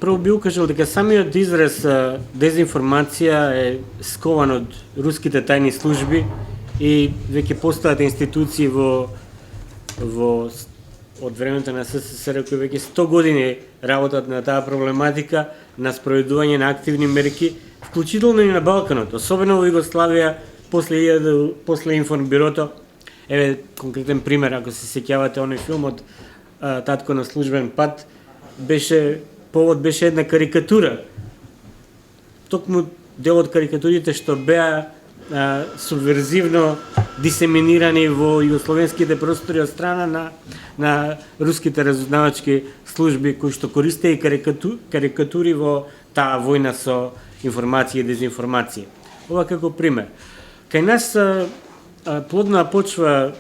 Прво би укажал дека самиот израз дезинформација е скован од руските тајни служби и веќе постојат институции од времето на СССР кои веќе 100 години работат на таа проблематика, на спроведување на активни мерки, вклучително и на Балканот, особено во Југославија после Информбирото. Еве конкретен пример, ако се сеќавате оној филм од Татко на службен пат, повод беше една карикатура. Токму дел од карикатурите што беа субверзивно дисеминирани во југословенските простори од страна на руските разузнавачки служби кои што користеа и карикатури во таа војна со информација и дезинформација. Ова како пример. Кај нас плодна почва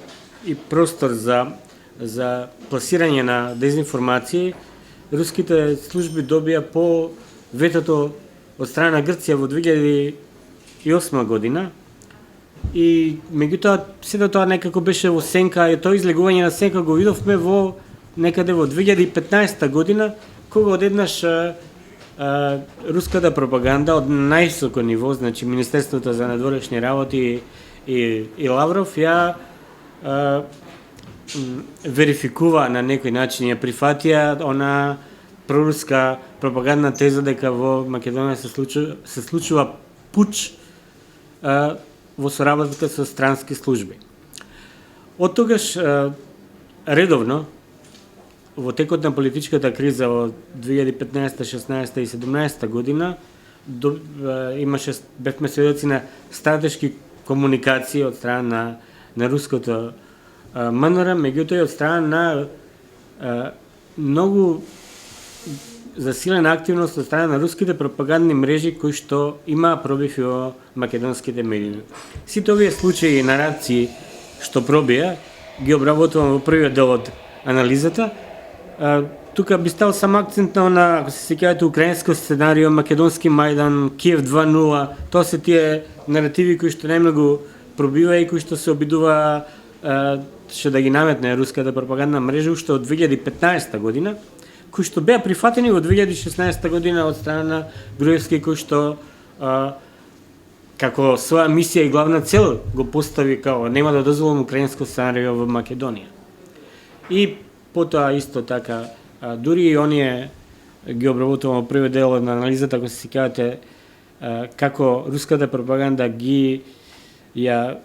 и простор за пласирање на дезинформации, руските служби добија по ветото од страна на Грција во 2008 година и меѓутоа сето тоа некако беше во сенка, и тоа излегување на сенка го видовме некаде во 2015 година, кога одеднаш руската пропаганда од највисоко ниво, значи Министерството за надворешни работи и Лавров ја верификува на некој начин, ја прифатија она проруска пропагандна теза дека во Македонија се случува пуч во соработка со странски служби. Од тогаш редовно во текот на политичката криза во 2015, 16 и 17 година бевме сведоци на стратешки комуникации од страна на руското МНР, меѓутоа и од страна на многу засилена активност од страна на руските пропагандни мрежи кои што имаа пробив во македонските медии. Сите овие случаи и нарации што пробија ги обработувам во првиот дел од анализата. Тука би стал сам акцент на, ако се сеќавате, украинско сценарио, македонски Мајдан, Киев 2.0, тоа се тие наративи кои што најмногу пробива и кои што се обидува што да ги наметне руската пропагандна мрежа уште од 2015 година, кои што беа прифатени во 2016 година од страна на Груевски, кој што како своја мисија и главна цел го постави као нема да дозволам украинско сценарио во Македонија. И потоа исто така, дури и оние ги обработувам во првиот дел на анализата, ако се сеќавате како руската пропаганда ги ја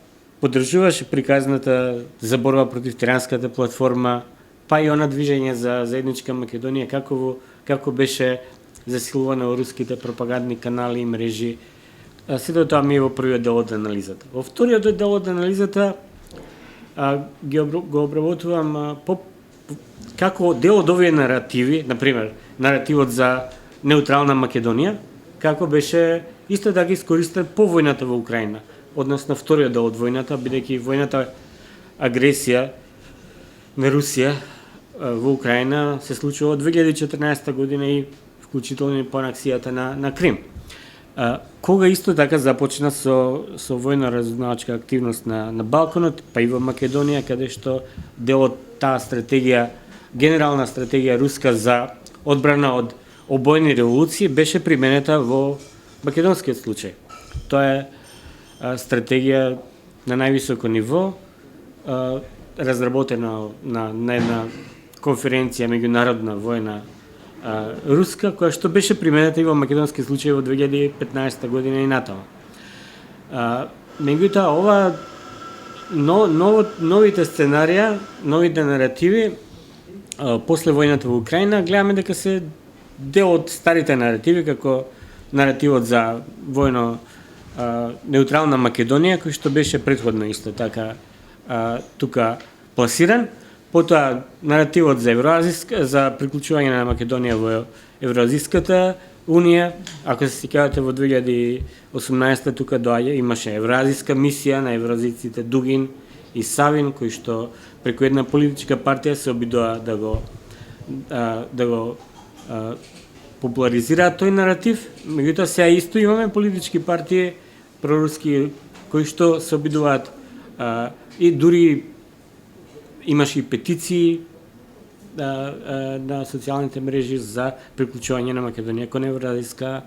поддржуваше приказната за борба против тиранската платформа, па и она движење за заедничка Македонија, како беше засилувано во руските пропагандни канали и мрежи. Сето тоа ми е во првиот дел од анализата. Во вториот дел од анализата го обработувам како дел од овие наративи, например, наративот за неутрална Македонија, како беше исто така искористен по војната во Украина, односно вториот дел од војната, бидејќи војната агресија на Русија во Украина се случува од 2014 година и вклучително и по анексијата на Крим. Кога исто така започна со војна разузнавачка активност на Балканот, па и во Македонија, каде што дел од таа стратегија, генерална стратегија руска за одбрана од обојни револуции беше применета во македонскиот случај. Тоа е стратегија на највисоко ниво, разработена на една конференција меѓународна војна руска, која што беше применета и во македонски случај во 2015 година и натаму. Меѓутоа, ова новите сценарија, новите наративи после војната во Украина, гледаме дека се дел од старите наративи, како наративот за војно неутрална Македонија, кој што беше претходно исто така тука пласиран. Потоа наративот за приклучување на Македонија во Евроазиската унија, ако се сеќавате во 2018 тука имаше евроазиска мисија на евроазиците Дугин и Савин, кои што преку една политичка партија се обидоа да го популаризираат тој наратив. Меѓутоа сега исто имаме политички партии проруски кои што се обидуваат и дури имаше и петиции на социјалните мрежи за приклучување на Македонија кон Евразијска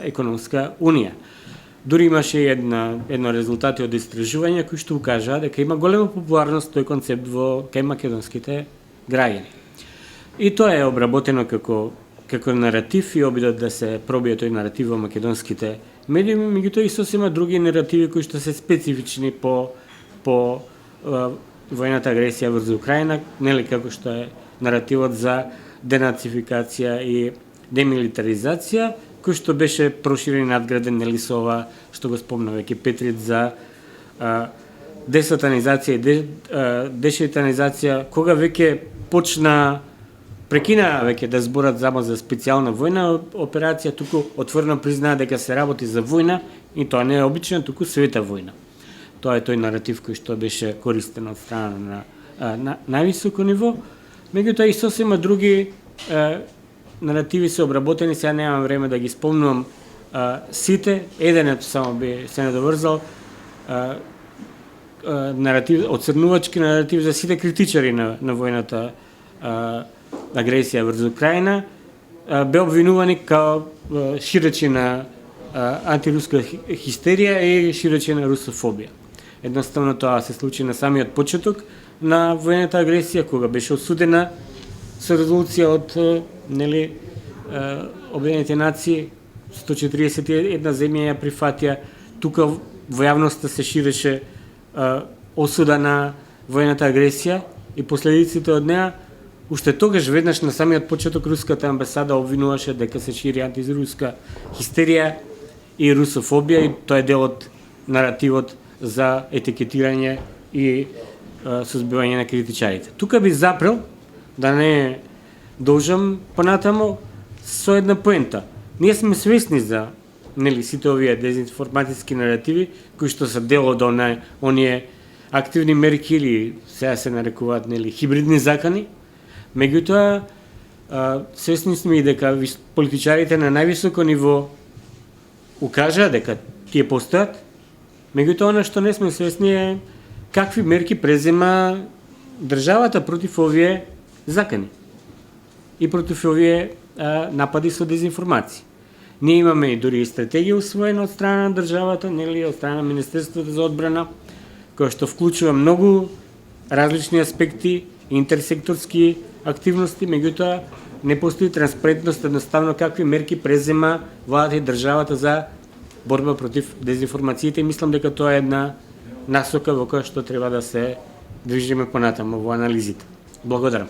економска унија. Дури имаше едно резултати од истражување кои што укажаа дека има голема популарност тој концепт кај македонските граѓани. И тоа е обработено како наратив и обидот да се пробие тој наратив во македонските медии, меѓутоа и сосема други наративи кои што се специфични по војната агресија врз Украина, нели како што е наративот за денацификација и демилитаризација, кој што беше проширен и надграден, нели со ова што го спомна веќе Петрит за десатанизација и дешетанизација, кога веќе прекина веќе да зборат само за специјална војна операција, туку отворено признаа дека се работи за војна и тоа не е обична, туку света војна. Тоа е тој наратив кој што беше користен од страна на највисоко ниво, меѓутоа и сосема други наративи се обработени, сега немам време да ги спомнувам сите, еденето само би се надоврзал, наратив, оцрнувачки наратив за сите критичари на војната агресија врз Украина, бе обвинувани као ширачи на антируска хистерија и ширачи на русофобија. Едноставно тоа се случи на самиот почеток на војната агресија, кога беше осудена со резолуција од Обединените нации, 141 земја ја прифатија. Тука во јавноста се ширеше осуда на војната агресија и последиците од неа. Уште тогаш веднаш на самиот почеток руската амбасада обвинуваше дека се шири антируска хистерија и русофобија, и тоа е дел од наративот за етикетирање и сузбивање на критичарите. Тука би запрел, да не должам понатамо, со една поента. Ние сме свесни за сите овие дезинформатиски наративи кои што се дел од оние активни мерки или сега се нарекуваат хибридни закани. Меѓутоа свесни сме и дека политичарите на највисоко ниво укажаа дека тие постојат. Меѓутоа она што не сме свесни е какви мерки презема државата против овие закани и против овие напади со дезинформација. Ние имаме и дури и стратегија усвоена од страна на државата, од страна на Министерството за одбрана, која што вклучува многу различни аспекти, интерсекторски активности, меѓутоа не постои транспарентност едноставно какви мерки презема владата и државата за борба против дезинформациите, и мислам дека тоа е една насока во која што треба да се движиме понатаму во анализите. Благодарам.